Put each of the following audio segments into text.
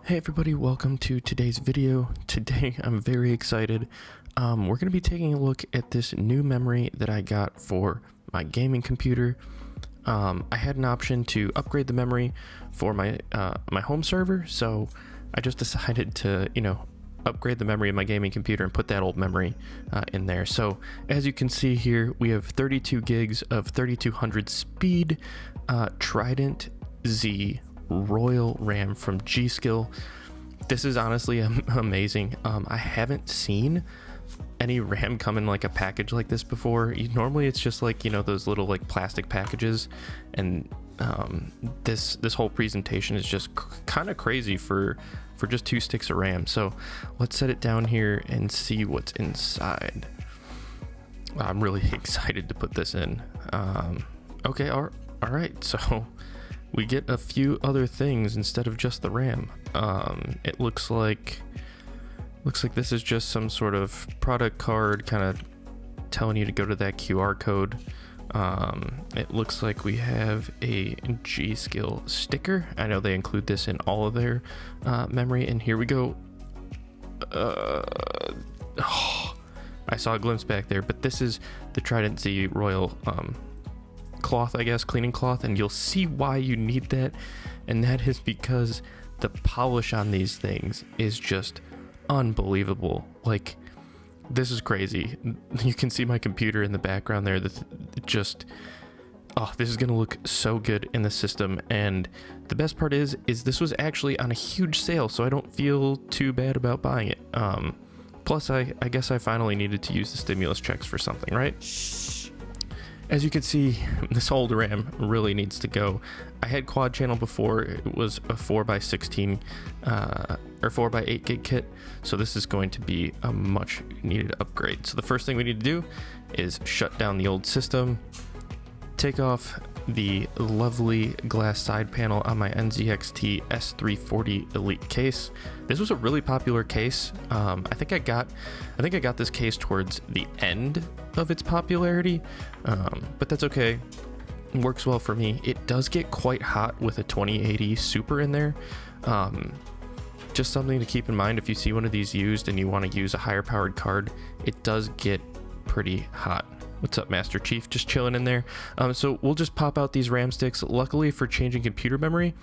Hey everybody, welcome to today's video. Today I'm very excited. We're going to be taking a look at this new memory that I got for my gaming computer. I had an option to upgrade the memory for my home server, so I just decided to, upgrade the memory of my gaming computer and put that old memory in there. So as you can see here, we have 32 gigs of 3200 speed Trident Z Royal RAM from Gskill. This is honestly amazing. I haven't seen any RAM come in like a package like this before. Normally it's just like, those little like plastic packages, and this whole presentation is just kind of crazy for just 2 sticks of RAM. So let's set it down here and see what's inside. I'm really excited to put this in. Okay, all right, so we get a few other things instead of just the RAM. It looks like this is just some sort of product card kind of telling you to go to that QR code. It looks like we have a Gskill sticker. I know they include this in all of their memory, and here we go. I saw a glimpse back there, but this is the Trident Z Royal cloth, I guess, cleaning cloth, and you'll see why you need that, and that is because the polish on these things is just unbelievable. Like, this is crazy. You can see my computer in the background there. This is gonna look so good in the system, and the best part is this was actually on a huge sale, so I don't feel too bad about buying it. Plus I guess I finally needed to use the stimulus checks for something, right? As you can see, this old RAM really needs to go. I had quad channel before. It was a 4x16 or 4x8 gig kit, so this is going to be a much needed upgrade. So the first thing we need to do is shut down the old system, take off the lovely glass side panel on my NZXT S340 Elite case. This was a really popular case. I think I got this case towards the end of its popularity, but that's okay. It works well for me. It does get quite hot with a 2080 Super in there. Just something to keep in mind if you see one of these used and you want to use a higher powered card, it does get pretty hot. What's up, Master Chief? Just chilling in there. So we'll just pop out these RAM sticks. Luckily for changing computer memory,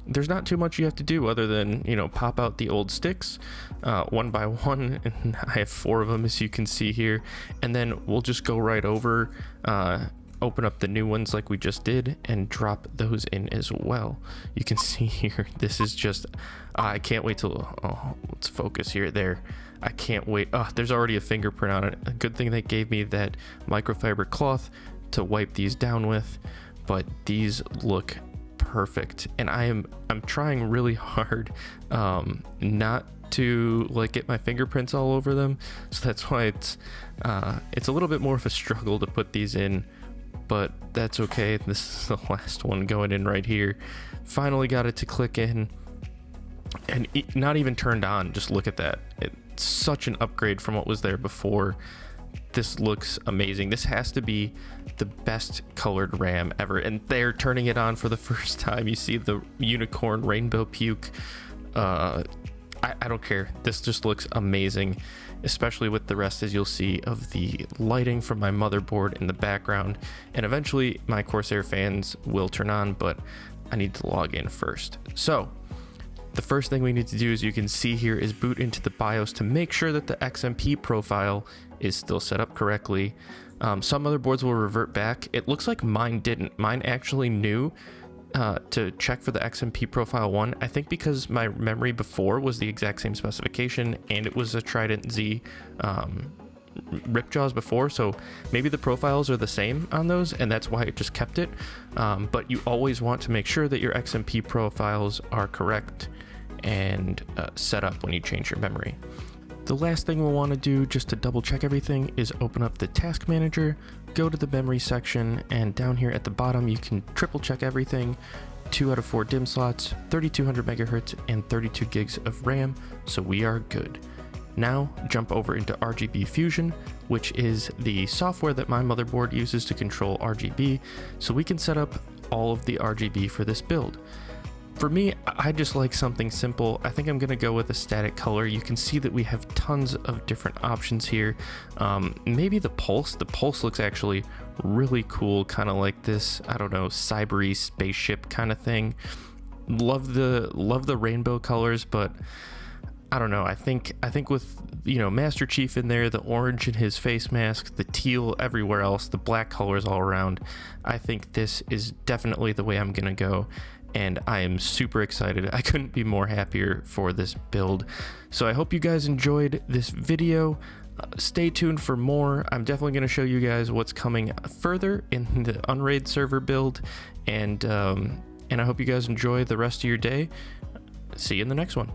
there's not too much you have to do other than, pop out the old sticks one by one. And I have 4 of them, as you can see here. And then we'll just go right over, open up the new ones like we just did, and drop those in as well. You can see here, this is just, I can't wait till, let's focus here, there. I can't wait. There's already a fingerprint on it. A good thing they gave me that microfiber cloth to wipe these down with, but these look perfect, and I'm trying really hard not to like get my fingerprints all over them, so that's why it's a little bit more of a struggle to put these in, but that's okay. This is the last one going in right here. Finally got it to click in, and not even turned on. Just look at that. It's such an upgrade from what was there before. This looks amazing. This has to be the best colored RAM ever, and they're turning it on for the first time. You see the unicorn rainbow puke. I don't care. This just looks amazing, especially with the rest, as you'll see, of the lighting from my motherboard in the background. And eventually my Corsair fans will turn on, but I need to log in first. So the first thing we need to do, as you can see here, is boot into the BIOS to make sure that the XMP profile is still set up correctly. Some motherboards will revert back. It looks like mine didn't. Mine actually knew to check for the XMP profile 1. I think because my memory before was the exact same specification, and it was a Trident Z Ripjaws before, so maybe the profiles are the same on those, and that's why it just kept it. But you always want to make sure that your XMP profiles are correct and set up when you change your memory. The last thing we'll want to do, just to double check everything, is open up the task manager, go to the memory section, and down here at the bottom you can triple check everything. 2 out of 4 DIMM slots, 3200 megahertz, and 32 gigs of RAM, so we are good. Now jump over into RGB Fusion, which is the software that my motherboard uses to control RGB, so we can set up all of the RGB for this build. For me, I just like something simple. I think I'm gonna go with a static color. You can see that we have tons of different options here. Maybe the pulse. The pulse looks actually really cool, kind of like this, I don't know, cybery spaceship kind of thing. Love the rainbow colors, but I don't know. I think with, you know, Master Chief in there, the orange in his face mask, the teal everywhere else, the black colors all around, I think this is definitely the way I'm gonna go. And I am super excited. I couldn't be more happier for this build. So I hope you guys enjoyed this video. Stay tuned for more. I'm definitely going to show you guys what's coming further in the Unraid server build. And I hope you guys enjoy the rest of your day. See you in the next one.